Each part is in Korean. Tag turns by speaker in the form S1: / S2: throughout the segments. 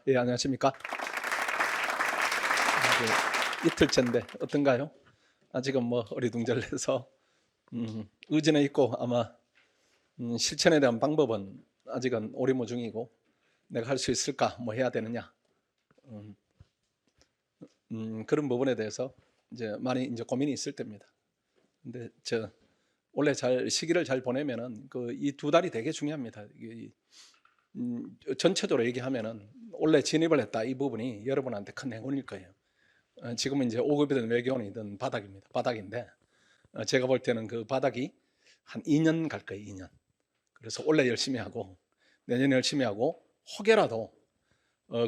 S1: 예, 안녕하십니까. 이틀째인데 어떤가요? 아직은 뭐 어리둥절해서 의지는 있고 아마 실천에 대한 방법은 아직은 오리무중이고 내가 할 수 있을까, 뭐 해야 되느냐, 그런 부분에 대해서 이제 많이 이제 고민이 있을 때입니다. 근데 원래 시기를 잘 보내면은 이 두 달이 되게 중요합니다. 전체적으로 얘기하면은 원래 진입을 했다 이 부분이 여러분한테 큰 행운일 거예요. 지금은 이제 5급이든 외교원이든 바닥입니다. 바닥인데 제가 볼 때는 그 바닥이 한 2년 갈 거예요. 2년. 그래서 올해 열심히 하고 내년에 열심히 하고 혹여라도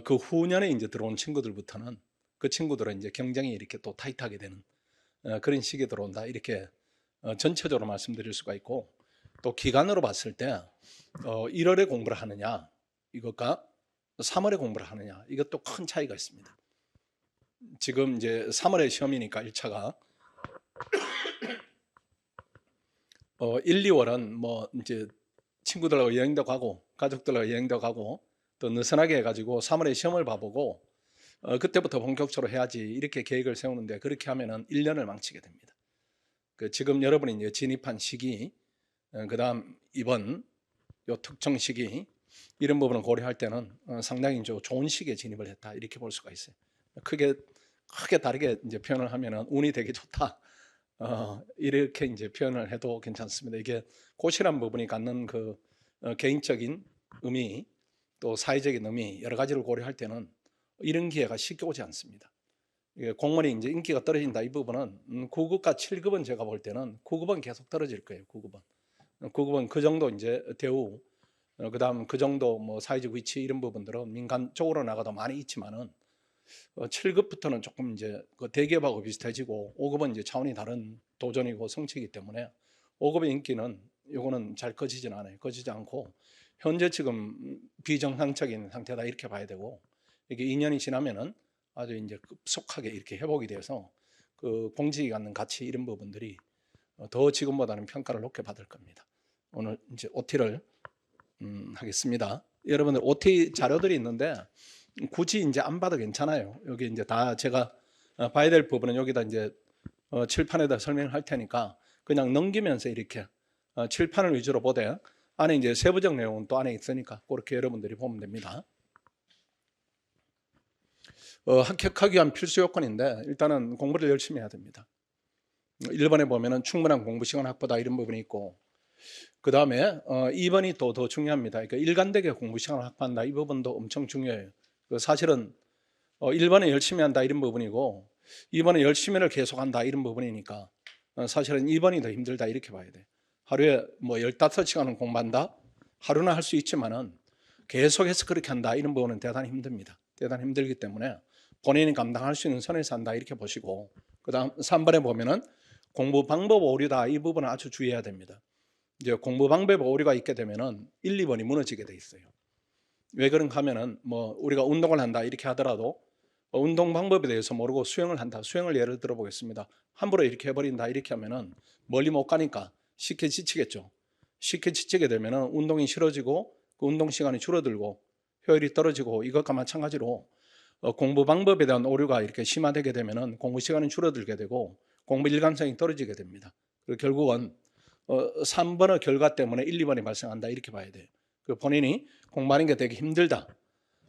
S1: 그 후년에 이제 들어온 친구들부터는 그 친구들은 이제 경쟁이 이렇게 또 타이트하게 되는 그런 시기에 들어온다. 이렇게 전체적으로 말씀드릴 수가 있고, 또 기간으로 봤을 때 1월에 공부를 하느냐 이것과 3월에 공부를 하느냐 이것도 큰 차이가 있습니다. 지금 이제 3월에 시험이니까 1차가 1, 2월은 뭐 이제 친구들하고 여행도 가고 가족들하고 여행도 가고 또 느슨하게 해가지고 3월에 시험을 봐보고 그때부터 본격적으로 해야지 이렇게 계획을 세우는데, 그렇게 하면은 1년을 망치게 됩니다. 지금 여러분이 이제 진입한 시기, 그다음 이번 요 특정 시기 이런 부분을 고려할 때는 상당히 좋은 시기에 진입을 했다 이렇게 볼 수가 있어요. 크게 다르게 이제 표현을 하면은 운이 되게 좋다. 이렇게 이제 표현을 해도 괜찮습니다. 이게 고시란 부분이 갖는 개인적인 의미, 또 사회적인 의미 여러 가지를 고려할 때는 이런 기회가 쉽게 오지 않습니다. 공무원이 이제 인기가 떨어진다 이 부분은 9급과 7급은 제가 볼 때는 9급은 계속 떨어질 거예요. 9급은 그 정도 이제 대우, 그다음 그 정도 뭐 사회적 위치 이런 부분들은 민간 쪽으로 나가도 많이 있지만은 7급부터는 조금 이제 그 대기업하고 비슷해지고 5급은 이제 차원이 다른 도전이고 성취이기 때문에 5급의 인기는 요거는 잘 꺼지진 않아요. 꺼지지 않고 현재 지금 비정상적인 상태다 이렇게 봐야 되고, 이게 2년이 지나면은 아주 이제 급속하게 이렇게 회복이 돼서 그 공직이 갖는 가치 이런 부분들이 더 지금보다는 평가를 높게 받을 겁니다. 오늘 이제 OT를 하겠습니다. 여러분들 OT 자료들이 있는데 굳이 이제 안 봐도 괜찮아요. 여기 이제 다 제가 봐야 될 부분은 여기다 이제 칠판에다 설명을 할 테니까 그냥 넘기면서 이렇게 칠판을 위주로 보되 안에 이제 세부적 내용은 또 안에 있으니까 그렇게 여러분들이 보면 됩니다. 합격하기 위한 필수 요건인데 일단은 공부를 열심히 해야 됩니다. 1번에 보면은 충분한 공부 시간 확보다 이런 부분이 있고, 그 다음에 2번이 또 더 중요합니다. 그러니까 일관되게 공부 시간을 확보한다 이 부분도 엄청 중요해요. 사실은 1번에 열심히 한다 이런 부분이고 2번에 열심히를 계속한다 이런 부분이니까 사실은 2번이 더 힘들다 이렇게 봐야 돼. 하루에 뭐 15시간은 공부한다? 하루는 할 수 있지만은 계속해서 그렇게 한다 이런 부분은 대단히 힘듭니다. 대단히 힘들기 때문에 본인이 감당할 수 있는 선에서 한다 이렇게 보시고, 그 다음 3번에 보면은 공부 방법 오류다 이 부분은 아주 주의해야 됩니다. 이제 공부 방법 오류가 있게 되면은 1, 2번이 무너지게 돼 있어요. 왜 그런가 하면은 뭐 우리가 운동을 한다 이렇게 하더라도 운동 방법에 대해서 모르고 수영을 한다. 수영을 예를 들어 보겠습니다. 함부로 이렇게 해버린다 이렇게 하면은 멀리 못 가니까 쉽게 지치겠죠. 쉽게 지치게 되면은 운동이 싫어지고 그 운동 시간이 줄어들고 효율이 떨어지고, 이것과 마찬가지로 공부 방법에 대한 오류가 이렇게 심화되게 되면은 공부 시간이 줄어들게 되고 공부 일관성이 떨어지게 됩니다. 그리고 결국은 3번의 결과 때문에 1, 2번이 발생한다 이렇게 봐야 돼요. 본인이 공부하는 게 되게 힘들다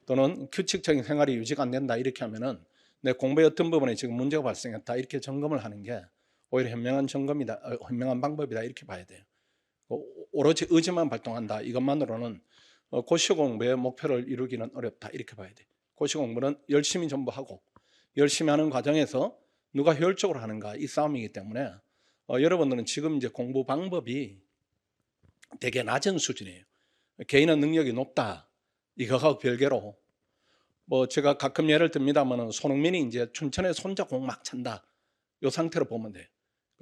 S1: 또는 규칙적인 생활이 유지가 안 된다 이렇게 하면은 내 공부의 어떤 부분에 지금 문제가 발생했다 이렇게 점검을 하는 게 오히려 현명한 점검이다, 현명한 방법이다 이렇게 봐야 돼요. 오로지 의지만 발동한다 이것만으로는 고시 공부의 목표를 이루기는 어렵다 이렇게 봐야 돼요. 고시 공부는 열심히 전부 하고 열심히 하는 과정에서 누가 효율적으로 하는가 이 싸움이기 때문에 여러분들은 지금 이제 공부 방법이 되게 낮은 수준이에요. 개인의 능력이 높다 이거하고 별개로 뭐 제가 가끔 예를 듭니다만 손흥민이 이제 춘천에 손자 공 막 찬다 이 상태로 보면 돼요.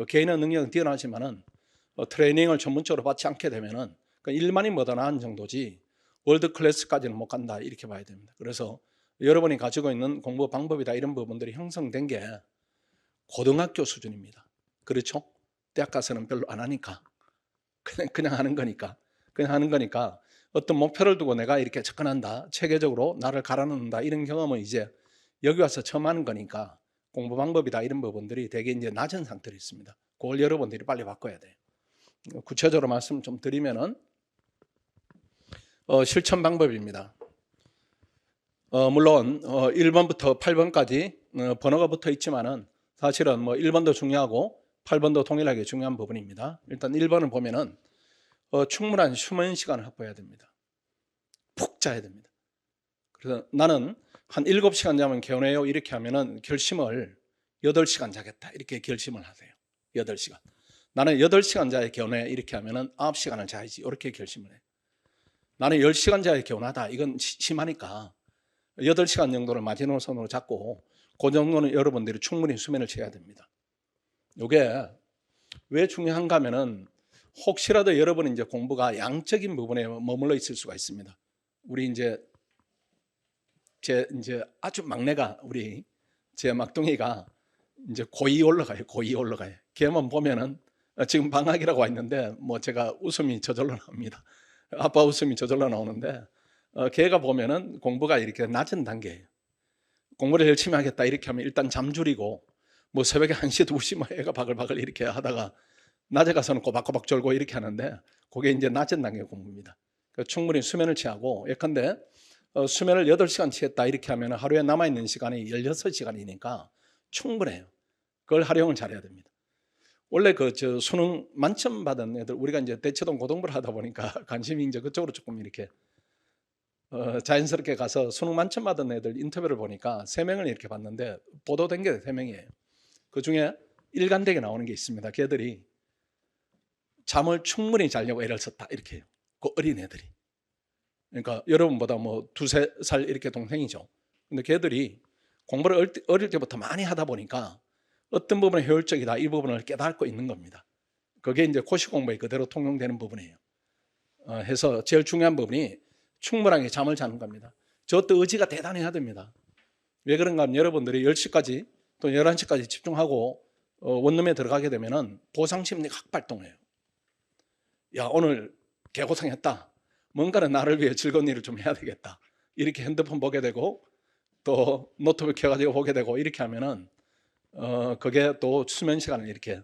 S1: 개인의 능력은 뛰어나지만은 트레이닝을 전문적으로 받지 않게 되면은 일반인 보다 나은 정도지 월드 클래스까지는 못 간다 이렇게 봐야 됩니다. 그래서 여러분이 가지고 있는 공부 방법이다 이런 부분들이 형성된 게 고등학교 수준입니다. 그렇죠? 대학 가서는 별로 안 하니까 그냥 하는 거니까 어떤 목표를 두고 내가 이렇게 접근한다, 체계적으로 나를 갈아넣는다, 이런 경험은 이제 여기 와서 처음 하는 거니까 공부 방법이다 이런 부분들이 되게 이제 낮은 상태로 있습니다. 그걸 여러분들이 빨리 바꿔야 돼요. 구체적으로 말씀 좀 드리면은 실천 방법입니다. 물론 1번부터 8번까지 번호가 붙어 있지만은 사실은 뭐 1번도 중요하고 8번도 동일하게 중요한 부분입니다. 일단 1번을 보면은 충분한 수면 시간을 확보해야 됩니다. 푹 자야 됩니다. 그래서 나는 한 7시간 자면 개운해요 이렇게 하면은 결심을 8시간 자겠다 이렇게 결심을 하세요. 8시간. 나는 8시간 자야 개운해 이렇게 하면은 9시간을 자야지 이렇게 결심을 해요. 나는 10시간 자야 개운하다 이건 심하니까 8시간 정도를 마지노선으로 잡고 그 정도는 여러분들이 충분히 수면을 취해야 됩니다. 이게 왜 중요한가 하면은 혹시라도 여러분이 이제 공부가 양적인 부분에 머물러 있을 수가 있습니다. 우리 이제 아주 막내가 제 막둥이가 이제 고2 올라가요. 고2 올라가요. 걔만 보면은 지금 방학이라고 와 있는데 뭐 제가 웃음이 저절로 나옵니다. 아빠 웃음이 저절로 나오는데 걔가 보면은 공부가 이렇게 낮은 단계예요. 공부를 열심히 하겠다 이렇게 하면 일단 잠 줄이고 뭐 새벽에 1시, 2시 뭐 애가 바글바글 이렇게 하다가 낮에 가서는 꼬박꼬박 졸고 이렇게 하는데 그게 이제 낮은 단계 공부입니다. 그러니까 충분히 수면을 취하고 예컨대 수면을 8시간 취했다 이렇게 하면 하루에 남아있는 시간이 16시간이니까 충분해요. 그걸 활용을 잘해야 됩니다. 원래 수능 만점 받은 애들 우리가 이제 대체동 고등부를 하다 보니까 관심이 이제 그쪽으로 조금 이렇게 자연스럽게 가서 수능 만점 받은 애들 인터뷰를 보니까 3명을 이렇게 봤는데 보도된 게 3명이에요. 그 중에 일관되게 나오는 게 있습니다. 걔들이 잠을 충분히 자려고 애를 썼다 이렇게 해요. 그 어린 애들이. 그러니까 여러분보다 뭐 2-3살 이렇게 동생이죠. 근데 걔들이 공부를 어릴 때부터 많이 하다 보니까 어떤 부분이 효율적이다 이 부분을 깨닫고 있는 겁니다. 그게 이제 고시 공부에 그대로 통용되는 부분이에요. 해서 제일 중요한 부분이 충분하게 잠을 자는 겁니다. 저것도 의지가 대단해야 됩니다. 왜 그런가 하면 여러분들이 10시까지 또 11시까지 집중하고 원룸에 들어가게 되면은 보상심리가 확 발동해요. 야, 오늘 개고생했다. 뭔가는 나를 위해 즐거운 일을 좀 해야 되겠다. 이렇게 핸드폰 보게 되고 또 노트북 켜가지고 보게 되고 이렇게 하면은 그게 또 수면 시간을 이렇게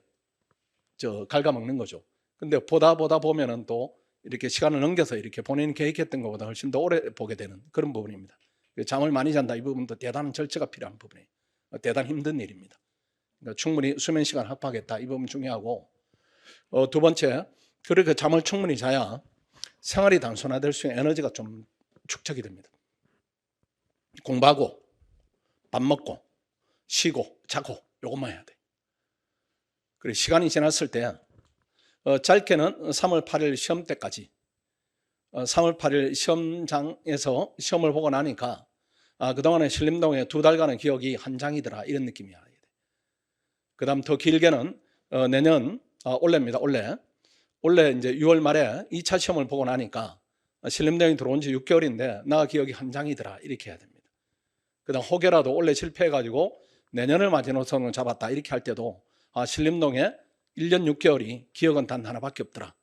S1: 갉아먹는 거죠. 근데 보다 보면은 또 이렇게 시간을 넘겨서 이렇게 본인이 계획했던 것보다 훨씬 더 오래 보게 되는 그런 부분입니다. 잠을 많이 잔다 이 부분도 대단한 절제가 필요한 부분이에요. 대단히 힘든 일입니다. 그러니까 충분히 수면 시간 확보하겠다 이 부분 중요하고 두 번째 그렇게 잠을 충분히 자야 생활이 단순화될 수 있는 에너지가 좀 축적이 됩니다. 공부하고 밥 먹고 쉬고 자고 요것만 해야 돼. 그리고 시간이 지났을 때 짧게는 3월 8일 시험 때까지 3월 8일 시험장에서 시험을 보고 나니까 그동안에 신림동에 2달간의 기억이 한 장이더라 이런 느낌이야. 그 다음 더 길게는 내년 올해입니다. 올해 이제 6월 말에 2차 시험을 보고 나니까 신림동에 들어온 지 6개월인데 나 기억이 한 장이더라 이렇게 해야 됩니다. 그 다음 혹여라도 올해 실패해가지고 내년을 마지노선으로 잡았다 이렇게 할 때도 신림동에 1년 6개월이 기억은 단 하나밖에 없더라.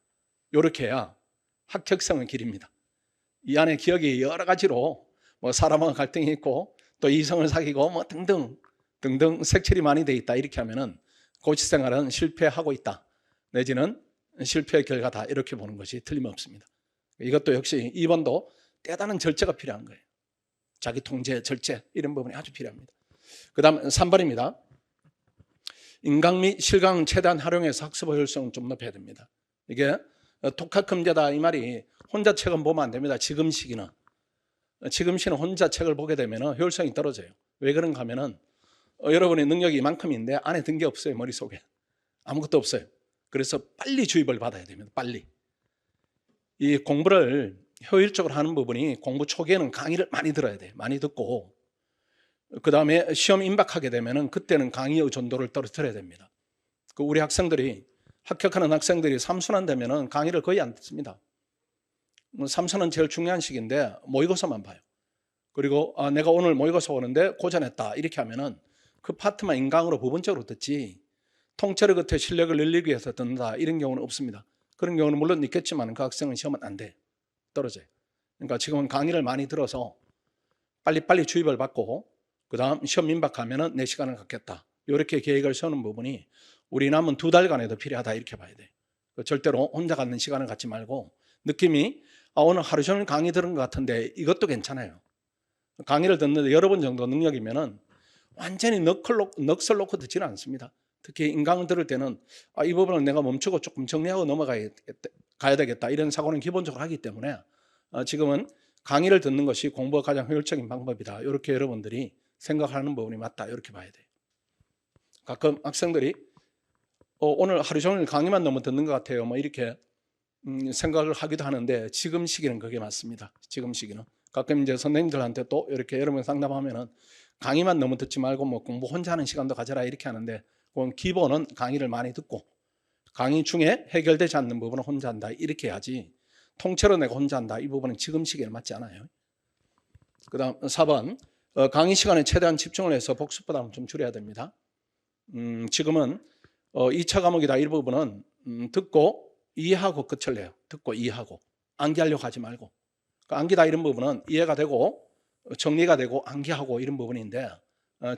S1: 이렇게 해야 합격성은 길입니다. 이 안에 기억이 여러 가지로 뭐 사람과 갈등이 있고 또 이성을 사귀고 뭐 등등 색칠이 많이 돼 있다 이렇게 하면은 고시생활은 실패하고 있다 내지는 실패의 결과다 이렇게 보는 것이 틀림없습니다. 이것도 역시 2번도 대단한 절제가 필요한 거예요. 자기 통제, 절제 이런 부분이 아주 필요합니다. 그 다음 3번입니다. 인강 및 실강을 최대한 활용해서 학습 효율성을 좀 높여야 됩니다. 이게 독학금제다 이 말이 혼자 책은 보면 안 됩니다. 지금 시기는 혼자 책을 보게 되면 효율성이 떨어져요. 왜 그런가 하면은 여러분의 능력이 이만큼인데 안에 든 게 없어요. 머릿속에 아무것도 없어요. 그래서 빨리 주입을 받아야 됩니다. 빨리. 이 공부를 효율적으로 하는 부분이 공부 초기에는 강의를 많이 들어야 돼요. 많이 듣고 그 다음에 시험 임박하게 되면은 그때는 강의 의존도를 떨어뜨려야 됩니다. 우리 학생들이 합격하는 학생들이 3순환 되면은 강의를 거의 안 듣습니다. 3순환 제일 중요한 시기인데 모의고사만 봐요. 그리고 내가 오늘 모의고사 오는데 고전했다 이렇게 하면은 그 파트만 인강으로 부분적으로 듣지 통째로 겉에 실력을 늘리기 위해서 듣는다 이런 경우는 없습니다. 그런 경우는 물론 있겠지만 그 학생은 시험은 안 돼. 떨어져요. 그러니까 지금은 강의를 많이 들어서 빨리빨리 주입을 받고 그 다음 시험 임박하면은 내 시간을 갖겠다. 이렇게 계획을 세우는 부분이 우리 남은 2달간에도 필요하다 이렇게 봐야 돼요. 절대로 혼자 갖는 시간을 갖지 말고 느낌이 오늘 하루 종일 강의 들은 것 같은데 이것도 괜찮아요. 강의를 듣는데 여러 번 정도 능력이면은 완전히 넋을 놓고 듣지는 않습니다. 특히 인강을 들을 때는 이 부분을 내가 멈추고 조금 정리하고 넘어가야 되겠다 이런 사고는 기본적으로 하기 때문에 지금은 강의를 듣는 것이 공부가 가장 효율적인 방법이다. 이렇게 여러분들이 생각하는 부분이 맞다. 이렇게 봐야 돼요. 가끔 학생들이 오늘 하루 종일 강의만 너무 듣는 것 같아요. 뭐 이렇게 생각을 하기도 하는데 지금 시기는 그게 맞습니다. 지금 시기는. 가끔 이제 선생님들한테 또 이렇게 여러 명 상담하면은 강의만 너무 듣지 말고 뭐 공부 혼자 하는 시간도 가져라 이렇게 하는데 그건 기본은 강의를 많이 듣고 강의 중에 해결되지 않는 부분은 혼자 한다 이렇게 해야지 통째로 내가 혼자 한다 이 부분은 지금 시기에 맞지 않아요. 그 다음 4번 강의 시간에 최대한 집중을 해서 복습 부담을 좀 줄여야 됩니다. 지금은 2차 과목이다 이 부분은 듣고 이해하고 끝을 내요. 듣고 이해하고 암기하려고 하지 말고 암기다 이런 부분은 이해가 되고 정리가 되고 암기하고 이런 부분인데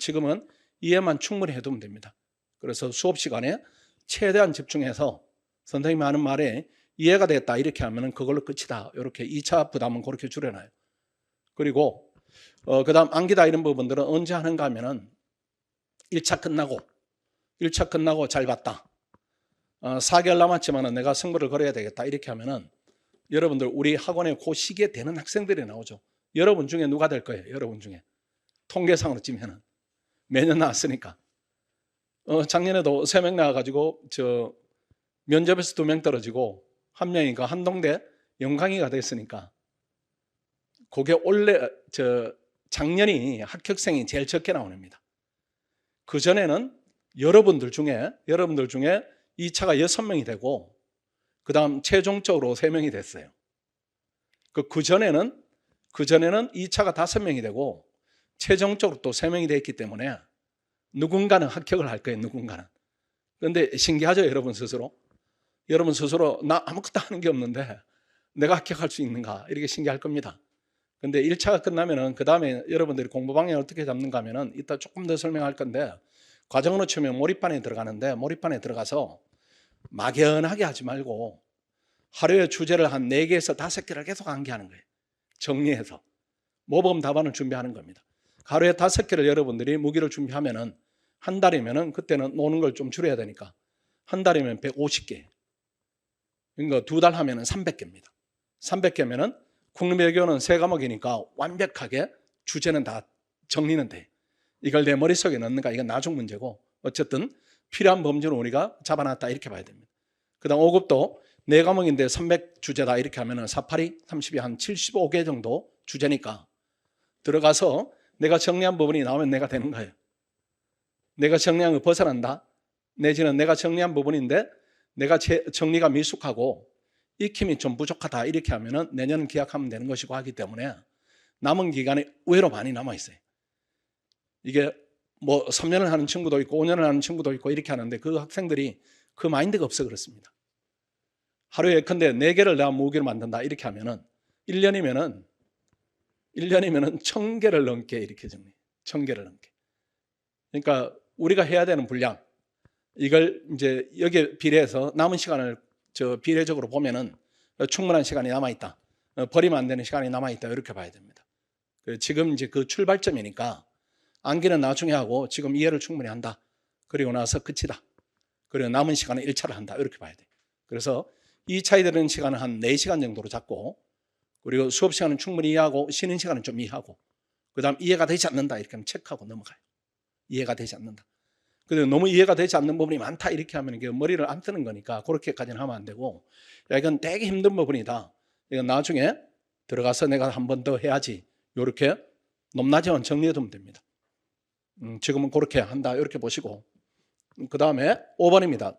S1: 지금은 이해만 충분히 해두면 됩니다. 그래서 수업 시간에 최대한 집중해서 선생님이 하는 말에 이해가 됐다 이렇게 하면 그걸로 끝이다. 이렇게 2차 부담은 그렇게 줄여놔요. 그리고 그 다음 암기다 이런 부분들은 언제 하는가 하면은 1차 끝나고 잘 봤다. 4개월 남았지만 내가 승부를 걸어야 되겠다 이렇게 하면은 여러분들 우리 학원에 그 시기에 되는 학생들이 나오죠. 여러분 중에 누가 될 거예요? 여러분 중에 통계상으로 찌면은 매년 나왔으니까 작년에도 3명 나와가지고 저 면접에서 2명 떨어지고 1명이니까 한동대 영광이가 됐으니까 그게 원래 작년이 합격생이 제일 적게 나옵니다. 그 전에는 여러분들 중에 2차가 6명이 되고 그 다음 최종적으로 3명이 됐어요. 그 전에는 2차가 5명이 되고 최종적으로 또 3명이 됐기 때문에 누군가는 합격을 할 거예요. 누군가는. 그런데 신기하죠. 여러분 스스로 나 아무것도 하는 게 없는데 내가 합격할 수 있는가 이렇게 신기할 겁니다. 근데 1차가 끝나면은 그 다음에 여러분들이 공부 방향을 어떻게 잡는가 하면은 이따 조금 더 설명할 건데 과정으로 치면 몰입반에 들어가는데 몰입반에 들어가서 막연하게 하지 말고 하루에 주제를 한 4개에서 5개를 계속 암기하는 거예요. 정리해서 모범 답안을 준비하는 겁니다. 하루에 5개를 여러분들이 무기를 준비하면은 한 달이면은 그때는 노는 걸 좀 줄여야 되니까 한 달이면 150개. 그러니까 2달 하면은 300개입니다. 300개면은 국립외교는 3과목이니까 완벽하게 주제는 다 정리는 돼. 이걸 내 머릿속에 넣는가 이건 나중 문제고 어쨌든 필요한 범주는 우리가 잡아놨다 이렇게 봐야 됩니다. 그 다음 5급도 4과목인데 300주제다 이렇게 하면은 482, 32 한 75개 정도 주제니까 들어가서 내가 정리한 부분이 나오면 내가 되는 거예요. 내가 정리한 거 벗어난다. 내지는 내가 정리한 부분인데 내가 정리가 미숙하고 익힘이 좀 부족하다 이렇게 하면은 내년은 기약하면 되는 것이고 하기 때문에 남은 기간이 의외로 많이 남아있어요. 이게 뭐 3년을 하는 친구도 있고 5년을 하는 친구도 있고 이렇게 하는데 그 학생들이 그 마인드가 없어 그렇습니다. 하루에 근데 4개를 내가 무기를 만든다 이렇게 하면은 1년이면은 1000개를 넘게 이렇게 정리. 1000개를 넘게. 그러니까 우리가 해야 되는 분량 이걸 이제 여기에 비례해서 남은 시간을 비례적으로 보면은 충분한 시간이 남아있다. 버리면 안 되는 시간이 남아있다. 이렇게 봐야 됩니다. 지금 이제 그 출발점이니까 암기는 나중에 하고 지금 이해를 충분히 한다. 그리고 나서 끝이다. 그리고 남은 시간은 1차를 한다. 이렇게 봐야 돼요. 그래서 2차에 들은 시간은 한 4시간 정도로 잡고 그리고 수업 시간은 충분히 이해하고 쉬는 시간은 좀 이해하고 그 다음 이해가 되지 않는다. 이렇게 하면 체크하고 넘어가요. 이해가 되지 않는다. 그리고 너무 이해가 되지 않는 부분이 많다 이렇게 하면 이게 머리를 안 뜨는 거니까 그렇게까지는 하면 안 되고 야, 이건 되게 힘든 부분이다. 이건 나중에 들어가서 내가 한 번 더 해야지. 이렇게 높낮이만 정리해 두면 됩니다. 지금은 그렇게 한다 이렇게 보시고 그 다음에 5번입니다.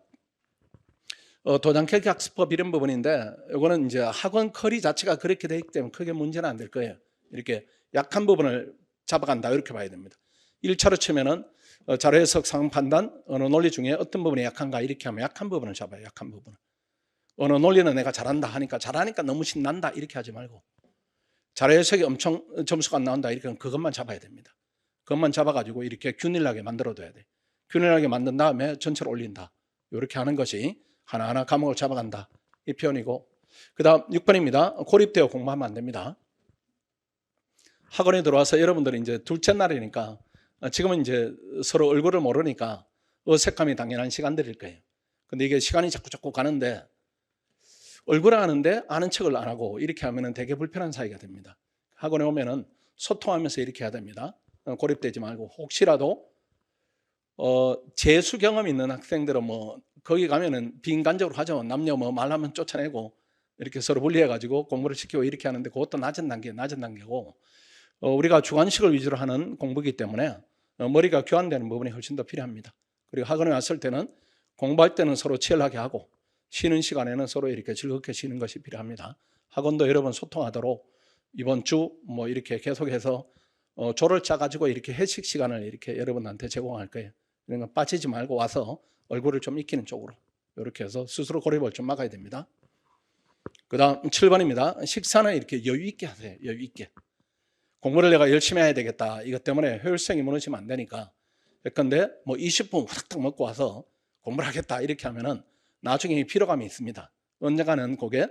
S1: 도장캘기 학습법 이런 부분인데 이거는 이제 학원 커리 자체가 그렇게 되어 있기 때문에 크게 문제는 안 될 거예요. 이렇게 약한 부분을 잡아간다 이렇게 봐야 됩니다. 1차로 치면은 자료 해석, 상황 판단, 언어 논리 중에 어떤 부분이 약한가 이렇게 하면 약한 부분을 잡아요. 약한 부분을. 어느 논리는 내가 잘한다 하니까 잘하니까 너무 신난다 이렇게 하지 말고 자료해석이 엄청 점수가 안 나온다 이렇게 그것만 잡아야 됩니다. 그것만 잡아가지고 이렇게 균일하게 만들어둬야 돼. 균일하게 만든 다음에 전체를 올린다. 이렇게 하는 것이 하나하나 과목을 잡아간다. 이 표현이고 그 다음 6번입니다. 고립되어 공부하면 안 됩니다. 학원에 들어와서 여러분들이 이제 둘째 날이니까 지금은 이제 서로 얼굴을 모르니까 어색함이 당연한 시간들일 거예요. 근데 이게 시간이 자꾸 가는데 얼굴 아는데 아는 척을 안 하고 이렇게 하면은 되게 불편한 사이가 됩니다. 학원에 오면은 소통하면서 이렇게 해야 됩니다. 고립되지 말고 혹시라도 재수 경험 있는 학생들은 뭐 거기 가면은 비인간적으로 하죠. 남녀 뭐 말하면 쫓아내고 이렇게 서로 분리해가지고 공부를 시키고 이렇게 하는데 그것도 낮은 단계고 우리가 주관식을 위주로 하는 공부이기 때문에 머리가 교환되는 부분이 훨씬 더 필요합니다. 그리고 학원에 왔을 때는 공부할 때는 서로 치열하게 하고 쉬는 시간에는 서로 이렇게 즐겁게 쉬는 것이 필요합니다. 학원도 여러 번 소통하도록 이번 주 뭐 이렇게 계속해서 조를 짜가지고 이렇게 회식 시간을 이렇게 여러분한테 제공할 거예요. 그러니까 빠지지 말고 와서 얼굴을 좀 익히는 쪽으로 이렇게 해서 스스로 고립을 좀 막아야 됩니다. 그 다음 7번입니다. 식사는 이렇게 여유 있게 하세요. 여유 있게. 공부를 내가 열심히 해야 되겠다. 이것 때문에 효율성이 무너지면 안 되니까. 예컨대 뭐 20분 후닥닥 먹고 와서 공부를 하겠다. 이렇게 하면은 나중에 피로감이 있습니다. 언젠가는 그게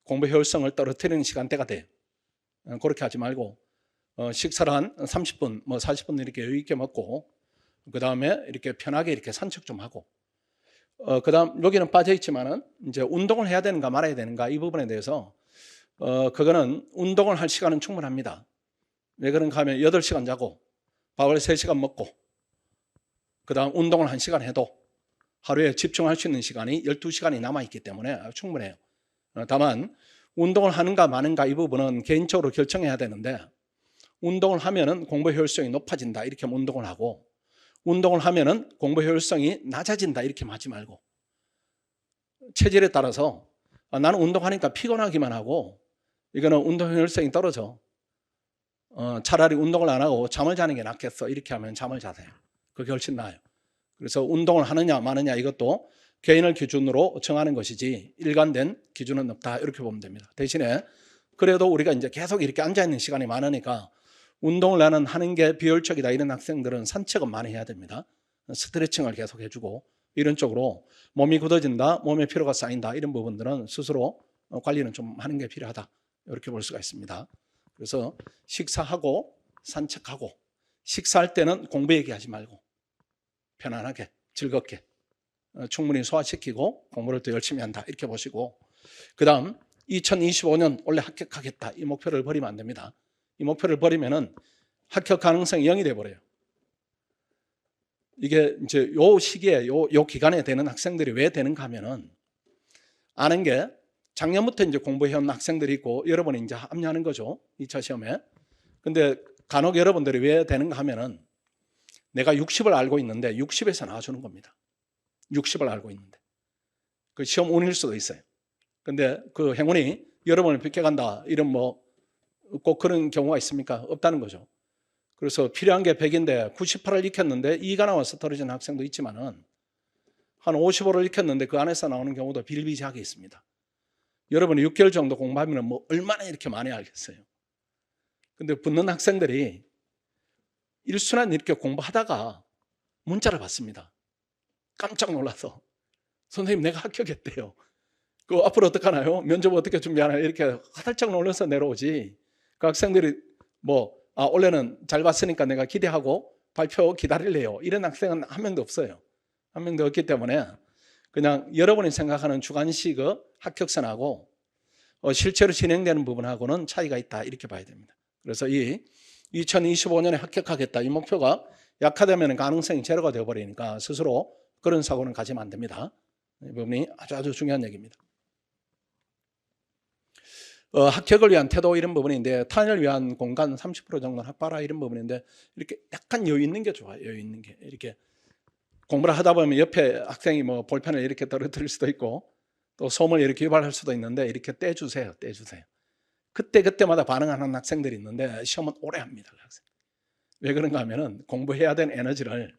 S1: 공부 효율성을 떨어뜨리는 시간대가 돼요. 그렇게 하지 말고 식사를 한 30분, 뭐 40분 이렇게 여유 있게 먹고 그 다음에 이렇게 편하게 이렇게 산책 좀 하고 그 다음 여기는 빠져 있지만은 이제 운동을 해야 되는가 말아야 되는가 이 부분에 대해서 그거는 운동을 할 시간은 충분합니다. 왜 그런가 하면 8시간 자고 밥을 3시간 먹고 그 다음 운동을 1시간 해도 하루에 집중할 수 있는 시간이 12시간이 남아있기 때문에 충분해요. 다만 운동을 하는가 마는가 이 부분은 개인적으로 결정해야 되는데 운동을 하면은 공부 효율성이 높아진다 이렇게 하면 운동을 하고 운동을 하면은 공부 효율성이 낮아진다 이렇게 하지 말고 체질에 따라서 나는 운동하니까 피곤하기만 하고 이거는 운동 효율성이 떨어져. 차라리 운동을 안 하고 잠을 자는 게 낫겠어 이렇게 하면 잠을 자세요. 그게 훨씬 나아요. 그래서 운동을 하느냐 마느냐 이것도 개인을 기준으로 정하는 것이지 일관된 기준은 없다 이렇게 보면 됩니다. 대신에 그래도 우리가 이제 계속 이렇게 앉아있는 시간이 많으니까 운동을 나는 하는 게 비효율적이다 이런 학생들은 산책은 많이 해야 됩니다. 스트레칭을 계속 해주고 이런 쪽으로 몸이 굳어진다 몸에 피로가 쌓인다 이런 부분들은 스스로 관리는 좀 하는 게 필요하다 이렇게 볼 수가 있습니다. 그래서 식사하고 산책하고 식사할 때는 공부 얘기하지 말고 편안하게 즐겁게 충분히 소화시키고 공부를 더 열심히 한다 이렇게 보시고 그 다음 2025년 원래 합격하겠다 이 목표를 버리면 안 됩니다. 이 목표를 버리면은 합격 가능성이 0이 돼버려요. 이게 이제 요 시기에 요 기간에 되는 학생들이 왜 되는가 하면은 아는 게 작년부터 이제 공부해온 학생들이 있고 여러분이 이제 합류하는 거죠. 2차 시험에. 근데 간혹 여러분들이 왜 되는가 하면은 내가 60을 알고 있는데 60에서 나와주는 겁니다. 60을 알고 있는데. 그 시험 운일 수도 있어요. 근데 그 행운이 여러분을 비켜간다. 이런 뭐 꼭 그런 경우가 있습니까? 없다는 거죠. 그래서 필요한 게 100인데 98을 익혔는데 2가 나와서 떨어지는 학생도 있지만은 한 55를 익혔는데 그 안에서 나오는 경우도 비일비재하게 있습니다. 여러분이 6개월 정도 공부하면 뭐 얼마나 이렇게 많이 알겠어요. 근데 붙는 학생들이 일순간 이렇게 공부하다가 문자를 받습니다. 깜짝 놀라서 선생님 내가 합격했대요. 그 앞으로 어떡하나요? 면접 어떻게 준비하나요? 이렇게 화들짝 놀라서 내려오지. 그 학생들이 원래는 잘 봤으니까 내가 기대하고 발표 기다릴래요. 이런 학생은 한 명도 없어요. 한 명도 없기 때문에 그냥 여러분이 생각하는 주관식의 합격선하고 실제로 진행되는 부분하고는 차이가 있다 이렇게 봐야 됩니다. 그래서 이 2025년에 합격하겠다 이 목표가 약화되면 가능성이 제로가 되어버리니까 스스로 그런 사고는 가지면 안 됩니다. 이 부분이 아주 중요한 얘기입니다. 합격을 위한 태도 이런 부분인데 타인을 위한 공간 30% 정도는 확보하라 이런 부분인데 이렇게 약간 여유 있는 게 좋아요. 여유 있는 게 이렇게 공부를 하다 보면 옆에 학생이 뭐 볼펜을 이렇게 떨어뜨릴 수도 있고 또 솜을 이렇게 유발할 수도 있는데 이렇게 떼주세요. 그때마다 반응하는 학생들이 있는데 시험은 오래 합니다. 왜 그런가 하면은 공부해야 되는 에너지를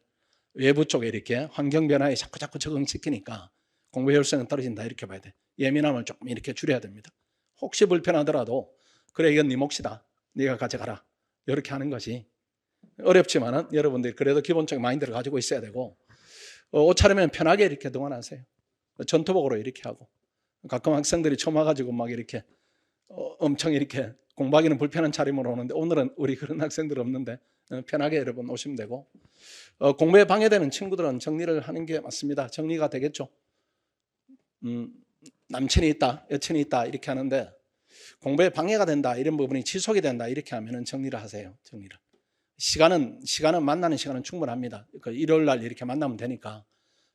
S1: 외부 쪽에 이렇게 환경 변화에 자꾸 적응시키니까 공부 효율성은 떨어진다 이렇게 봐야 돼. 예민함을 조금 이렇게 줄여야 됩니다. 혹시 불편하더라도 그래 이건 네 몫이다. 네가 가져가라. 이렇게 하는 것이 어렵지만은 여러분들이 그래도 기본적인 마인드를 가지고 있어야 되고 옷차림은 편하게 이렇게 동원하세요. 전투복으로 이렇게 하고 가끔 학생들이 처음 와가지고 막 이렇게 엄청 이렇게 공부하기는 불편한 차림으로 오는데 오늘은 우리 그런 학생들 없는데 편하게 여러분 오시면 되고 공부에 방해되는 친구들은 정리를 하는 게 맞습니다. 정리가 되겠죠. 남친이 있다, 여친이 있다 이렇게 하는데 공부에 방해가 된다 이런 부분이 지속이 된다 이렇게 하면은 정리를 하세요. 정리를. 시간은 만나는 시간은 충분합니다. 그 일요일 날 이렇게 만나면 되니까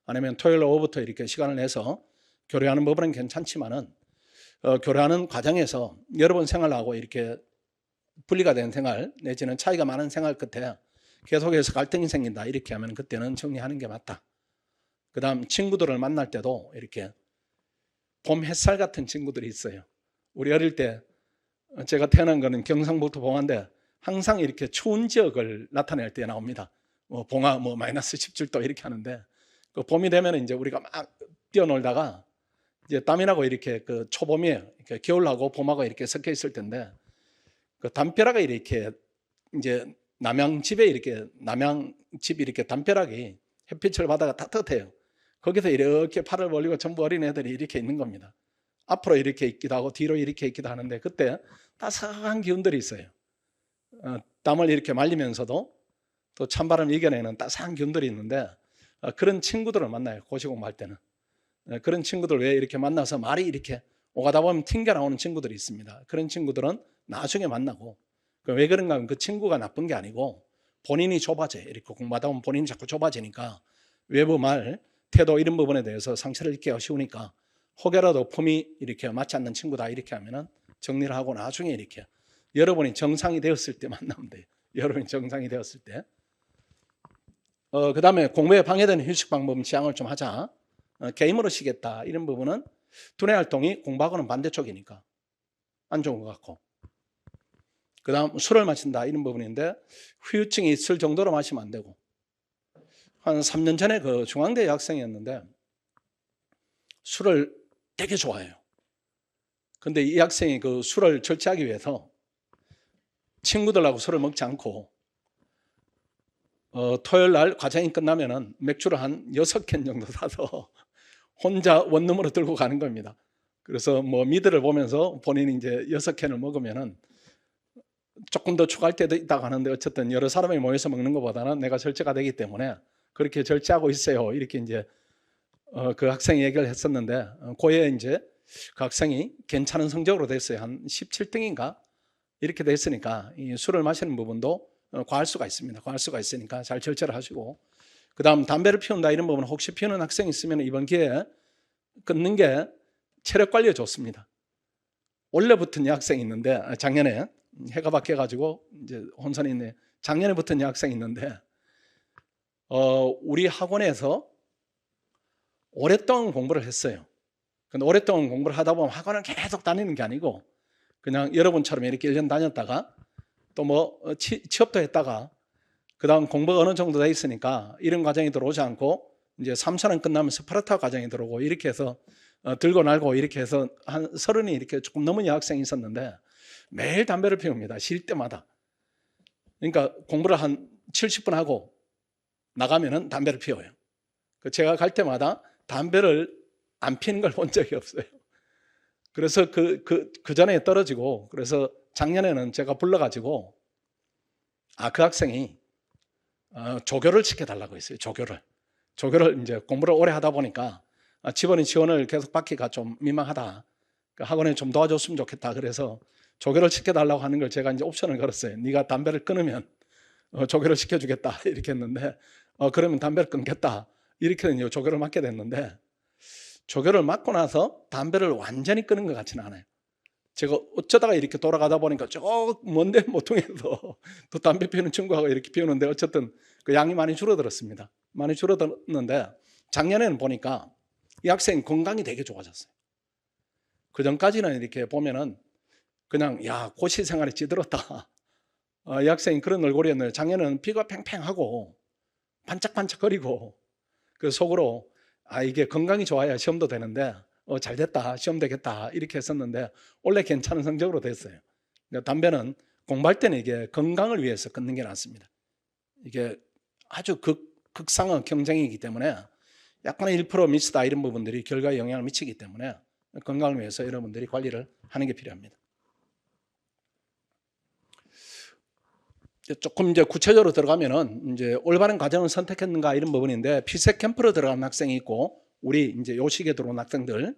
S1: 아니면 토요일 오후부터 이렇게 시간을 내서 교류하는 부분은 괜찮지만은 교류하는 과정에서 여러분 생활하고 이렇게 분리가 된 생활 내지는 차이가 많은 생활 끝에 계속해서 갈등이 생긴다 이렇게 하면 그때는 정리하는 게 맞다. 그 다음 친구들을 만날 때도 이렇게 봄 햇살 같은 친구들이 있어요. 우리 어릴 때 제가 태어난 거는 경상북도 봉화인데 항상 이렇게 추운 지역을 나타낼 때 나옵니다. 봉화 마이너스 17도 이렇게 하는데 그 봄이 되면 이제 우리가 막 뛰어놀다가 이제 땀이 나고 이렇게 그 초봄이에요. 그러니까 겨울하고 봄하고 이렇게 섞여 있을 텐데 그 담벼락에 이렇게 이제 남양집이 이렇게 담벼락이 햇빛을 받아가 따뜻해요. 거기서 이렇게 팔을 벌리고 전부 어린애들이 이렇게 있는 겁니다. 앞으로 이렇게 있기도 하고 뒤로 이렇게 있기도 하는데 그때 따스한 기운들이 있어요. 땀을 이렇게 말리면서도 또 찬바람 이겨내는 따스한 기운들이 있는데 그런 친구들을 만나요. 고시공부할 때는. 그런 친구들 왜 이렇게 만나서 말이 이렇게 오가다 보면 튕겨 나오는 친구들이 있습니다. 그런 친구들은 나중에 만나고 왜 그런가 하면 그 친구가 나쁜 게 아니고 본인이 좁아져요. 이렇게 공부하다 보면 본인이 자꾸 좁아지니까 외부 말, 태도 이런 부분에 대해서 상처를 입기가 쉬우니까 혹여라도 품이 이렇게 맞지 않는 친구다 이렇게 하면은 정리를 하고 나중에 이렇게 여러분이 정상이 되었을 때 만나면 돼요. 여러분이 정상이 되었을 때. 그 다음에 공부에 방해되는 휴식 방법 지향을 좀 하자. 게임으로 쉬겠다 이런 부분은 두뇌 활동이 공부하고는 반대쪽이니까 안 좋은 것 같고 그 다음 술을 마신다 이런 부분인데 후유증이 있을 정도로 마시면 안 되고 한 3년 전에 그 중앙대 학생이었는데 술을 되게 좋아해요. 근데 이 학생이 그 술을 절제하기 위해서 친구들하고 술을 먹지 않고 토요일 날 과정이 끝나면은 맥주를 한 6캔 정도 사서 혼자 원룸으로 들고 가는 겁니다. 그래서 미드를 보면서 본인이 이제 6캔을 먹으면은 조금 더 추가할 때도 있다고 하는데 어쨌든 여러 사람이 모여서 먹는 것보다는 내가 절제가 되기 때문에 그렇게 절제하고 있어요. 이렇게 이제 그 학생이 얘기를 했었는데 고에 이제 그 학생이 괜찮은 성적으로 됐어요. 한 17등인가 이렇게 됐으니까 이 술을 마시는 부분도 과할 수가 있습니다. 과할 수가 있으니까 잘 절제를 하시고 그 다음 담배를 피운다 이런 부분은 혹시 피우는 학생이 있으면 이번 기회에 끊는 게 체력 관리에 좋습니다. 원래 붙은 여학생이 있는데 작년에 해가 바뀌어가지고 이제 혼선이 있네. 작년에 붙은 여학생이 있는데 우리 학원에서 오랫동안 공부를 했어요. 근데 오랫동안 공부를 하다 보면 학원을 계속 다니는 게 아니고 그냥 여러분처럼 이렇게 1년 다녔다가 또 취업도 했다가 그 다음 공부가 어느 정도 돼 있으니까 이런 과정이 들어오지 않고 이제 3차는 끝나면 스파르타 과정이 들어오고 이렇게 해서 들고 날고 이렇게 해서 한 30이 이렇게 조금 넘은 여학생이 있었는데 매일 담배를 피웁니다. 쉴 때마다. 그러니까 공부를 한 70분 하고 나가면은 담배를 피워요. 제가 갈 때마다 담배를 안 피는 걸 본 적이 없어요. 그래서 그 전에 떨어지고 그래서 작년에는 제가 불러가지고 그 학생이 조교를 시켜달라고 했어요. 조교를 이제 공부를 오래 하다 보니까 집안이 지원을 계속 받기가 좀 민망하다. 학원에 좀 도와줬으면 좋겠다. 그래서 조교를 시켜달라고 하는 걸 제가 이제 옵션을 걸었어요. 네가 담배를 끊으면 조교를 시켜주겠다 이렇게 했는데 그러면 담배를 끊겠다 이렇게 이제 조교를 맡게 됐는데 조교를 맡고 나서 담배를 완전히 끊은 것 같지는 않아요. 제가 어쩌다가 이렇게 돌아가다 보니까 저 먼데 모퉁이에서 또 담배 피우는 친구하고 이렇게 피우는데 어쨌든 그 양이 많이 줄어들었습니다. 많이 줄어들었는데 작년에는 보니까 이 학생 건강이 되게 좋아졌어요. 그 전까지는 이렇게 보면은 그냥 고시 생활에 찌들었다. 이 학생이 그런 얼굴이었는데 작년에는 피가 팽팽하고 반짝반짝거리고 그 속으로 이게 건강이 좋아야 시험도 되는데 잘 됐다, 시험 되겠다 이렇게 했었는데 원래 괜찮은 성적으로 됐어요. 그러니까 담배는 공부할 때는 이게 건강을 위해서 끊는 게 낫습니다. 이게 아주 극상의 경쟁이기 때문에 약간의 1% 미스다 이런 부분들이 결과에 영향을 미치기 때문에 건강을 위해서 여러분들이 관리를 하는 게 필요합니다. 조금 이제 구체적으로 들어가면은 이제 올바른 과정을 선택했는가 이런 부분인데 피셋 캠프로 들어간 학생이 있고 우리 이제 요 시기에 들어온 학생들,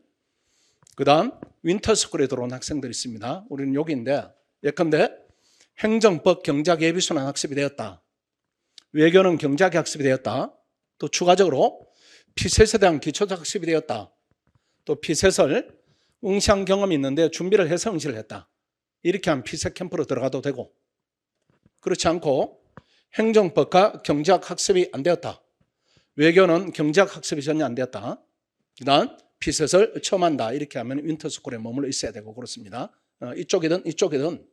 S1: 그다음 윈터스쿨에 들어온 학생들이 있습니다. 우리는 여기인데 예컨대 행정법 경제학 예비순환 학습이 되었다. 외교는 경제학 학습이 되었다. 또 추가적으로 피셋에 대한 기초적 학습이 되었다. 또 피셋을 응시한 경험이 있는데 준비를 해서 응시를 했다. 이렇게 하면 피셋 캠프로 들어가도 되고, 그렇지 않고 행정법과 경제학 학습이 안 되었다. 외교는 경제학 학습이 전혀 안 되었다. 그다음 피셋을 처음 한다. 이렇게 하면 윈터스쿨에 머물러 있어야 되고 그렇습니다. 이쪽이든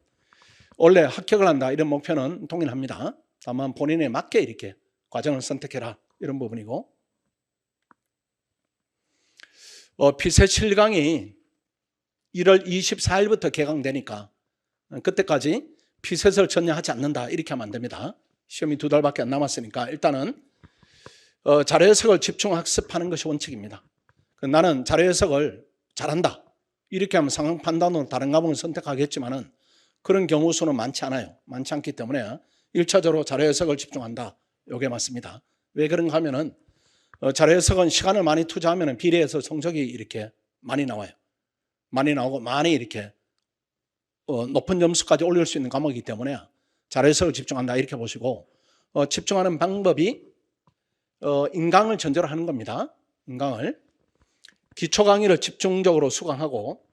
S1: 원래 합격을 한다 이런 목표는 동일합니다. 다만 본인에 맞게 이렇게 과정을 선택해라 이런 부분이고, 피셋 7강이 1월 24일부터 개강되니까 그때까지 피셋을 전혀 하지 않는다 이렇게 하면 안 됩니다. 시험이 2달밖에 안 남았으니까 일단은 자료 해석을 집중 학습하는 것이 원칙입니다. 나는 자료 해석을 잘한다 이렇게 하면 상황 판단으로 다른 과목을 선택하겠지만은 그런 경우 수는 많지 않아요. 많지 않기 때문에 1차적으로 자료 해석을 집중한다. 이게 맞습니다. 왜 그런가 하면은 자료 해석은 시간을 많이 투자하면 비례해서 성적이 이렇게 많이 나와요. 많이 나오고 많이 이렇게 높은 점수까지 올릴 수 있는 과목이기 때문에 자료 해석을 집중한다 이렇게 보시고, 집중하는 방법이 인강을 전제로 하는 겁니다. 인강을 기초 강의를 집중적으로 수강하고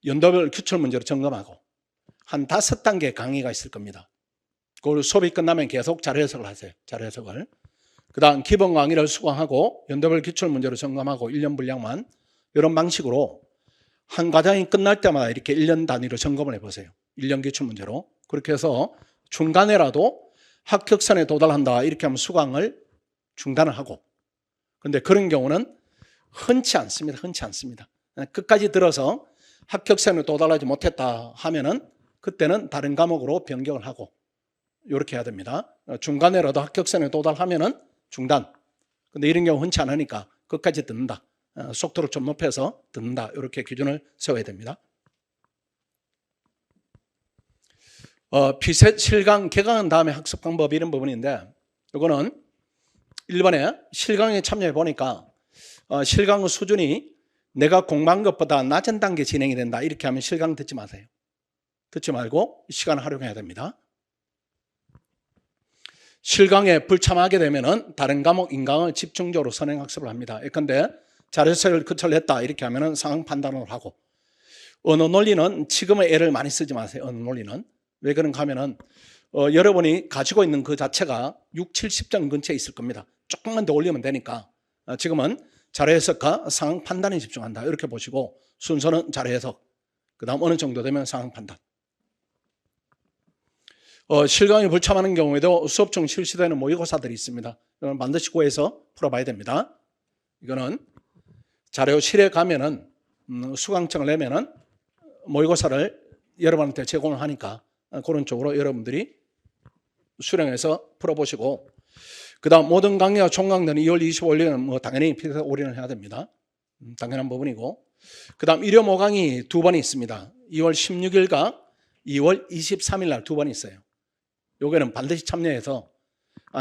S1: 연도별 규칙 문제로 점검하고 한 5단계 강의가 있을 겁니다. 그걸 수업이 끝나면 계속 자료 해석을 하세요. 자료 해석을. 그 다음 기본 강의를 수강하고 연도별 기출 문제로 점검하고 1년 분량만, 이런 방식으로 한 과정이 끝날 때마다 이렇게 1년 단위로 점검을 해보세요. 1년 기출 문제로. 그렇게 해서 중간에라도 합격선에 도달한다 이렇게 하면 수강을 중단을 하고, 근데 그런 경우는 흔치 않습니다. 흔치 않습니다. 끝까지 들어서 합격선에 도달하지 못했다 하면은 그때는 다른 과목으로 변경을 하고 이렇게 해야 됩니다. 중간에라도 합격선에 도달하면은 중단. 근데 이런 경우 흔치 않으니까 끝까지 듣는다. 속도를 좀 높여서 듣는다. 이렇게 기준을 세워야 됩니다. 피셋 실강 개강한 다음에 학습 방법 이런 부분인데, 이거는 1번에 실강에 참여해 보니까 실강 수준이 내가 공부한 것보다 낮은 단계 진행이 된다 이렇게 하면 실강 듣지 마세요. 듣지 말고 시간을 활용해야 됩니다. 실강에 불참하게 되면은 다른 과목 인강을 집중적으로 선행 학습을 합니다. 예컨대 자료서를 거절했다 이렇게 하면은 상황 판단을 하고, 언어 논리는 지금의 애를 많이 쓰지 마세요. 언어 논리는 왜 그런가 하면은 여러분이 가지고 있는 그 자체가 6, 70점 근처에 있을 겁니다. 조금만 더 올리면 되니까 지금은 자료 해석과 상황 판단에 집중한다 이렇게 보시고, 순서는 자료 해석, 그 다음 어느 정도 되면 상황 판단. 실강에 불참하는 경우에도 수업 중 실시되는 모의고사들이 있습니다. 이건 반드시 구해서 풀어봐야 됩니다. 이거는 자료실에 가면은 수강청을 내면은 모의고사를 여러분한테 제공을 하니까 그런 쪽으로 여러분들이 수령해서 풀어보시고, 그 다음 모든 강의와 총강의는 2월 25일에는 뭐 당연히 피셋 올인을 해야 됩니다. 당연한 부분이고, 그 다음 일요 모강이 2번이 있습니다. 2월 16일과 2월 23일 날 2번이 있어요. 요게는 반드시 참여해서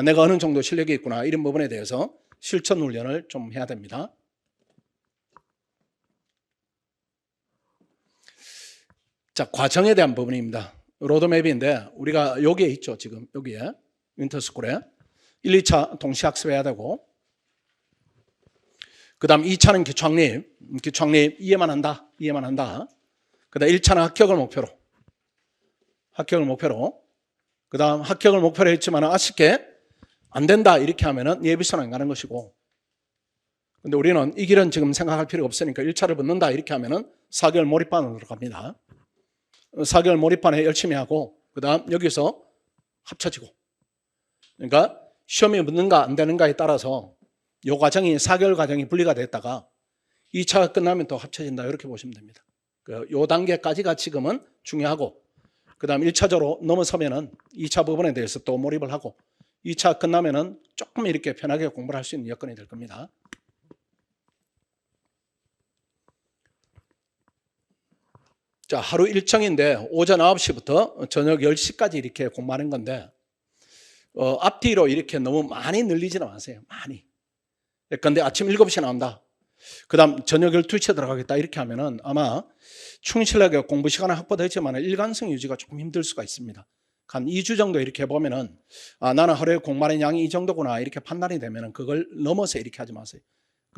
S1: 내가 어느 정도 실력이 있구나 이런 부분에 대해서 실천 훈련을 좀 해야 됩니다. 자, 과정에 대한 부분입니다. 로드맵인데 우리가 여기에 있죠. 지금 여기에 윈터스쿨에 1, 2차 동시 학습해야 되고, 그 다음 2차는 기초학립 이해만 한다. 그 다음 1차는 합격을 목표로, 그 다음 합격을 목표로 했지만 아쉽게 안 된다 이렇게 하면은 예비순환 가는 것이고, 근데 우리는 이 길은 지금 생각할 필요가 없으니까 1차를 붙는다 이렇게 하면은 4개월 몰입반으로 갑니다. 4개월 몰입반에 열심히 하고, 그 다음 여기서 합쳐지고, 그러니까 시험이 붙는가 안 되는가에 따라서 이 과정이 4개월 과정이 분리가 됐다가 2차가 끝나면 또 합쳐진다 이렇게 보시면 됩니다. 요 단계까지가 지금은 중요하고 그 다음 1차적으로 넘어서면은 2차 부분에 대해서 또 몰입을 하고 2차 끝나면은 조금 이렇게 편하게 공부를 할 수 있는 여건이 될 겁니다. 자, 하루 일정인데 오전 9시부터 저녁 10시까지 이렇게 공부하는 건데 앞뒤로 이렇게 너무 많이 늘리지는 마세요. 많이. 근데 아침 7시에 나온다. 그 다음 저녁 12시에 들어가겠다 이렇게 하면은 아마 충실하게 공부 시간은 확보되지만 일관성 유지가 조금 힘들 수가 있습니다. 한 2주 정도 이렇게 해보면은 나는 하루에 공부하는 양이 이 정도구나 이렇게 판단이 되면은 그걸 넘어서 이렇게 하지 마세요.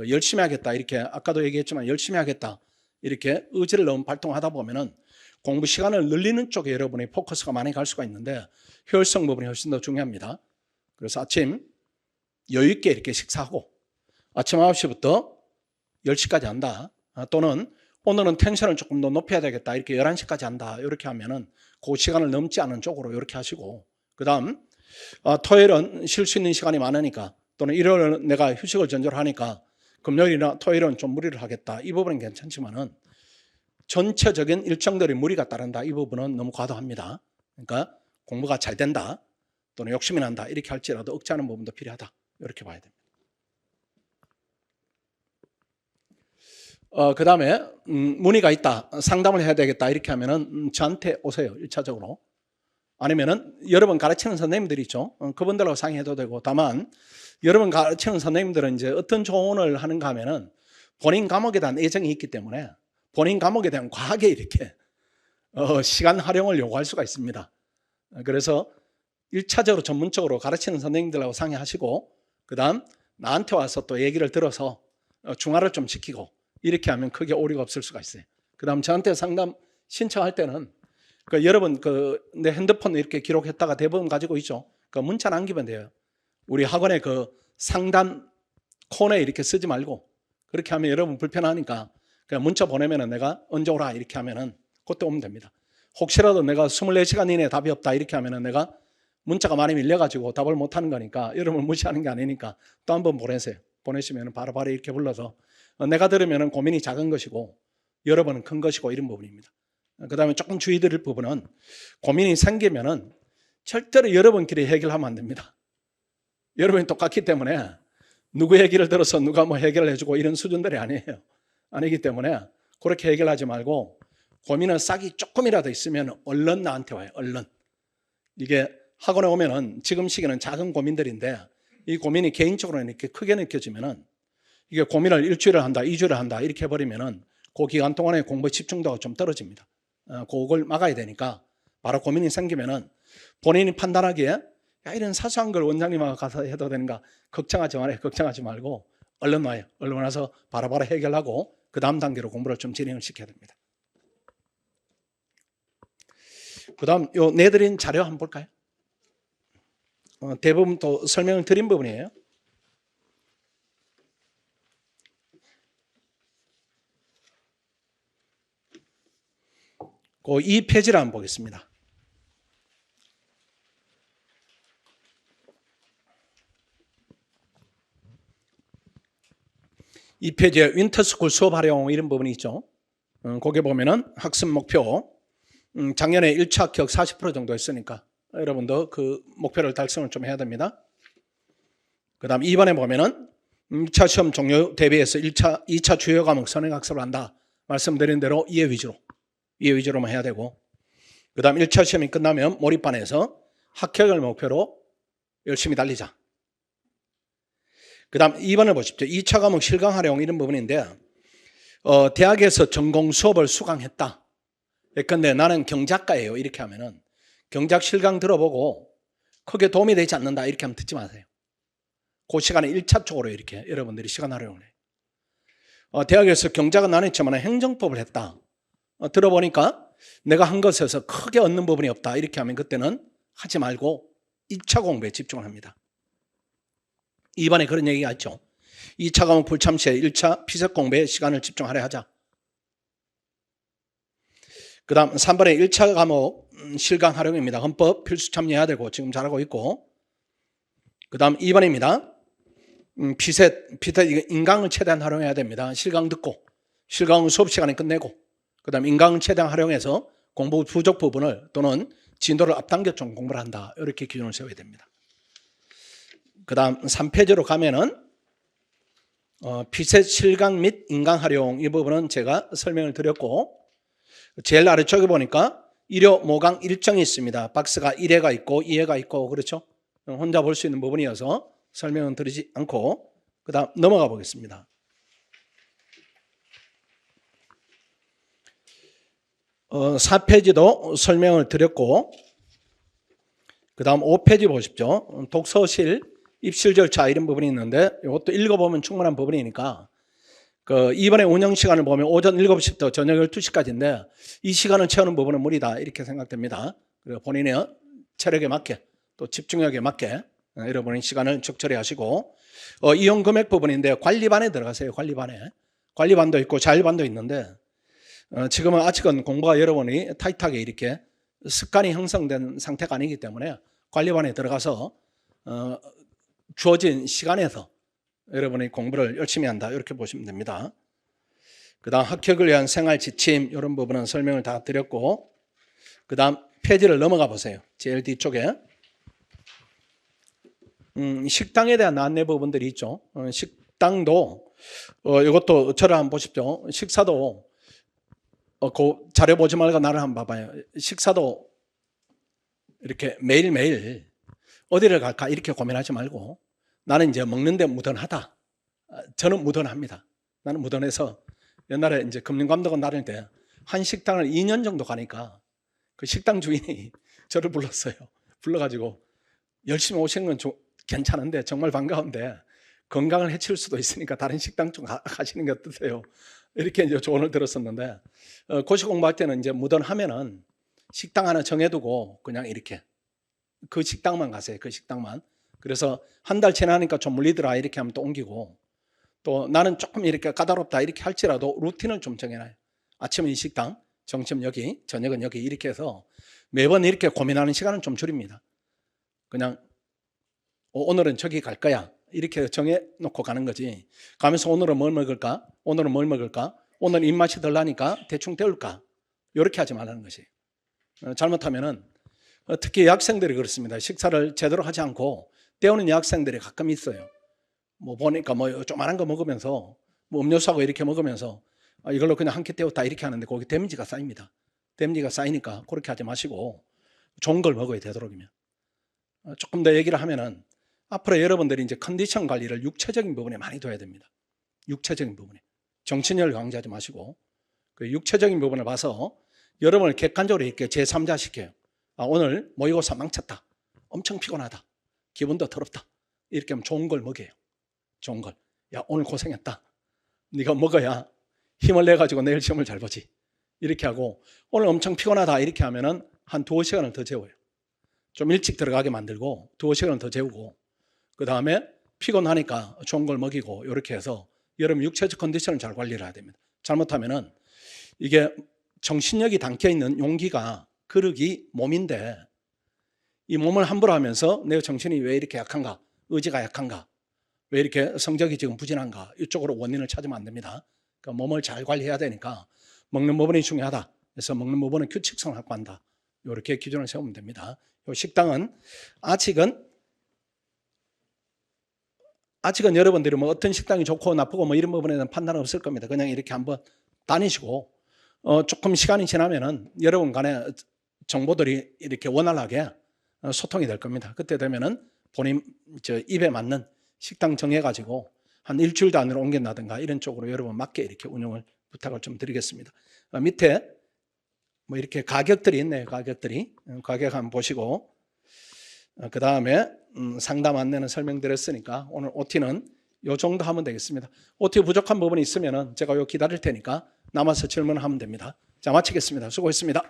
S1: 열심히 하겠다 이렇게 아까도 얘기했지만 열심히 하겠다 이렇게 의지를 너무 발동하다 보면은 공부 시간을 늘리는 쪽에 여러분의 포커스가 많이 갈 수가 있는데 효율성 부분이 훨씬 더 중요합니다. 그래서 아침 여유 있게 이렇게 식사하고 아침 9시부터 10시까지 한다. 또는 오늘은 텐션을 조금 더 높여야 되겠다. 이렇게 11시까지 한다. 이렇게 하면은 그 시간을 넘지 않은 쪽으로 이렇게 하시고 그 다음 토요일은 쉴 수 있는 시간이 많으니까 또는 일요일은 내가 휴식을 전제로 하니까 금요일이나 토요일은 좀 무리를 하겠다. 이 부분은 괜찮지만은 전체적인 일정들이 무리가 따른다. 이 부분은 너무 과도합니다. 그러니까 공부가 잘 된다. 또는 욕심이 난다. 이렇게 할지라도 억제하는 부분도 필요하다. 이렇게 봐야 됩니다. 그 다음에 문의가 있다. 상담을 해야 되겠다. 이렇게 하면은 저한테 오세요. 1차적으로. 아니면은 여러 번 가르치는 선생님들이 있죠. 그분들하고 상의해도 되고 다만 여러 번 가르치는 선생님들은 이제 어떤 조언을 하는가 하면은 본인 과목에 대한 애정이 있기 때문에 본인 과목에 대한 과하게 이렇게 시간 활용을 요구할 수가 있습니다. 그래서 1차적으로 전문적으로 가르치는 선생님들하고 상의하시고 그 다음 나한테 와서 또 얘기를 들어서 중화를 좀 시키고 이렇게 하면 크게 오류가 없을 수가 있어요. 그 다음 저한테 상담 신청할 때는 여러분 내 핸드폰 이렇게 기록했다가 대부분 가지고 있죠. 문자 남기면 돼요. 우리 학원의 상담 코너에 이렇게 쓰지 말고 그렇게 하면 여러분 불편하니까 그냥 문자 보내면은 내가 언제 오라 이렇게 하면은 그때 오면 됩니다. 혹시라도 내가 24시간 이내에 답이 없다 이렇게 하면은 내가 문자가 많이 밀려가지고 답을 못하는 거니까 여러분 무시하는 게 아니니까 또 한번 보내세요. 보내시면 바로바로 이렇게 불러서 내가 들으면 고민이 작은 것이고 여러분은 큰 것이고 이런 부분입니다. 그 다음에 조금 주의 드릴 부분은 고민이 생기면은 절대로 여러분끼리 해결하면 안 됩니다. 여러분이 똑같기 때문에 누구 얘기를 들어서 누가 뭐 해결을 해주고 이런 수준들이 아니에요. 아니기 때문에 그렇게 해결하지 말고 고민은 싹이 조금이라도 있으면 얼른 나한테 와요. 얼른. 이게 학원에 오면은 지금 시기는 작은 고민들인데 이 고민이 개인적으로 이렇게 크게 느껴지면은 이게 고민을 일주일을 한다, 2주를 한다 이렇게 해버리면은 그 기간 동안에 공부에 집중도가 좀 떨어집니다. 그걸 막아야 되니까 바로 고민이 생기면은 본인이 판단하기에 야, 이런 사소한 걸 원장님하고 가서 해도 되는가 걱정하지 말고 얼른 와요. 얼른 와서 바로바로 해결하고 그 다음 단계로 공부를 좀 진행을 시켜야 됩니다. 그 다음 요 내드린 자료 한번 볼까요? 대부분 또 설명을 드린 부분이에요. 그 2페이지를 한번 보겠습니다. 이 페이지에 윈터스쿨 수업 활용 이런 부분이 있죠. 거기에 보면은 학습 목표 작년에 1차 합격 40% 정도 했으니까 여러분도 그 목표를 달성을 좀 해야 됩니다. 그 다음 2번에 보면은 1차 시험 종료 대비해서 2차 주요 과목 선행학습을 한다. 말씀드린 대로 이해 위주로만 해야 되고 그 다음 1차 시험이 끝나면 몰입반에서 합격을 목표로 열심히 달리자. 그 다음 2번을 보십시오. 2차 과목 실강 활용 이런 부분인데 대학에서 전공 수업을 수강했다. 근데 나는 경작가예요. 이렇게 하면은 경작 실강 들어보고 크게 도움이 되지 않는다. 이렇게 하면 듣지 마세요. 그 시간에 1차 쪽으로 이렇게 여러분들이 시간 활용을 해요. 대학에서 경작은 안 했지만 행정법을 했다. 들어보니까 내가 한 것에서 크게 얻는 부분이 없다. 이렇게 하면 그때는 하지 말고 2차 공부에 집중을 합니다. 2번에 그런 얘기가 있죠. 2차 과목 불참 시에 1차 피습 공부에 시간을 집중하려 하자. 그 다음 3번에 1차 과목 실강 활용입니다. 헌법 필수 참여해야 되고 지금 잘하고 있고 그 다음 2번입니다. 이게 인강을 최대한 활용해야 됩니다. 실강 듣고 실강은 수업 시간에 끝내고 그다음 인강을 최대한 활용해서 공부 부족 부분을 또는 진도를 앞당겨 좀 공부를 한다. 이렇게 기준을 세워야 됩니다. 그다음 3페이지로 가면은 피셋 실강 및 인강 활용 이 부분은 제가 설명을 드렸고 제일 아래쪽에 보니까 일요 모강 일정이 있습니다. 박스가 1회가 있고 2회가 있고 그렇죠? 혼자 볼 수 있는 부분이어서 설명은 드리지 않고 그다음 넘어가 보겠습니다. 어, 4페이지도 설명을 드렸고 그 다음 5페이지 보십시오. 독서실 입실 절차 이런 부분이 있는데 이것도 읽어보면 충분한 부분이니까 이번에 운영 시간을 보면 오전 7시부터 저녁 12시까지인데 이 시간을 채우는 부분은 무리다 이렇게 생각됩니다. 그리고 본인의 체력에 맞게 또 집중력에 맞게 여러분의 시간을 적절히 하시고 이용 금액 부분인데 관리반에 들어가세요. 관리반도 있고 자율반도 있는데 지금은 아직은 공부가 여러분이 타이트하게 이렇게 습관이 형성된 상태가 아니기 때문에 관리반에 들어가서 주어진 시간에서 여러분이 공부를 열심히 한다 이렇게 보시면 됩니다. 그 다음 합격을 위한 생활 지침 이런 부분은 설명을 다 드렸고 그 다음 페이지를 넘어가 보세요. 제일 뒤쪽에 식당에 대한 안내 부분들이 있죠. 식당도 이것도 저를 한번 보십시오. 식사도 그 자료 보지 말고 나를 한번 봐봐요. 식사도 이렇게 매일매일 어디를 갈까 이렇게 고민하지 말고 나는 이제 먹는데 무던하다. 저는 무던합니다. 나는 무던해서 옛날에 이제 금융감독원 다닐 때 한 식당을 2년 정도 가니까 그 식당 주인이 저를 불렀어요. 불러가지고 열심히 오신 건 괜찮은데 정말 반가운데 건강을 해칠 수도 있으니까 다른 식당 좀 가시는 게 어떠세요? 이렇게 이제 조언을 들었었는데 고시 공부할 때는 이제 무던하면은 식당 하나 정해두고 그냥 이렇게 그 식당만 가세요. 그 식당만. 그래서 한 달 지나니까 좀 물리더라 이렇게 하면 또 옮기고 또 나는 조금 이렇게 까다롭다 이렇게 할지라도 루틴을 좀 정해놔요. 아침은 이 식당, 점심 여기, 저녁은 여기 이렇게 해서 매번 이렇게 고민하는 시간은 좀 줄입니다. 그냥 오늘은 저기 갈 거야 이렇게 정해놓고 가는 거지. 가면서 오늘은 뭘 먹을까? 오늘은 뭘 먹을까? 오늘 입맛이 덜 나니까 대충 때울까? 이렇게 하지 말라는 것이에요. 잘못하면은 특히 여학생들이 그렇습니다. 식사를 제대로 하지 않고 때우는 여학생들이 가끔 있어요. 뭐 보니까 뭐 조그만한 거 먹으면서 뭐 음료수하고 이렇게 먹으면서 이걸로 그냥 한 끼 때웠다 이렇게 하는데 거기 데미지가 쌓입니다. 데미지가 쌓이니까 그렇게 하지 마시고 좋은 걸 먹어야 되도록이면. 조금 더 얘기를 하면은 앞으로 여러분들이 이제 컨디션 관리를 육체적인 부분에 많이 둬야 됩니다. 육체적인 부분에. 정신력을 강조하지 마시고 그 육체적인 부분을 봐서 여러분을 객관적으로 이렇게 제3자 시켜요. 오늘 모의고사 망쳤다. 엄청 피곤하다. 기분도 더럽다. 이렇게 하면 좋은 걸 먹여요. 좋은 걸. 야, 오늘 고생했다. 네가 먹어야 힘을 내가지고 내일 시험을 잘 보지. 이렇게 하고 오늘 엄청 피곤하다. 이렇게 하면은 한 2시간을 더 재워요. 좀 일찍 들어가게 만들고 2시간을 더 재우고 그 다음에 피곤하니까 좋은 걸 먹이고 이렇게 해서 여러분 육체적 컨디션을 잘 관리를 해야 됩니다. 잘못하면은 이게 정신력이 담겨있는 용기가 그릇이 몸인데 이 몸을 함부로 하면서 내 정신이 왜 이렇게 약한가? 의지가 약한가? 왜 이렇게 성적이 지금 부진한가? 이쪽으로 원인을 찾으면 안 됩니다. 그러니까 몸을 잘 관리해야 되니까 먹는 부분이 중요하다. 그래서 먹는 부분은 규칙성을 확보한다. 이렇게 기준을 세우면 됩니다. 이 식당은 아직은 여러분들이 뭐 어떤 식당이 좋고 나쁘고 뭐 이런 부분에 대한 판단은 없을 겁니다. 그냥 이렇게 한번 다니시고 조금 시간이 지나면은 여러분 간에 정보들이 이렇게 원활하게 소통이 될 겁니다. 그때 되면은 본인 입에 맞는 식당 정해가지고 한 일주일 단위로 옮긴다든가 이런 쪽으로 여러분 맞게 이렇게 운영을 부탁을 좀 드리겠습니다. 밑에 뭐 이렇게 가격들이 있네요. 가격 한번 보시고 그 다음에 상담 안내는 설명드렸으니까 오늘 OT는 요 정도 하면 되겠습니다. OT 부족한 부분이 있으면은 제가 요 기다릴 테니까 남아서 질문하면 됩니다. 자, 마치겠습니다. 수고했습니다.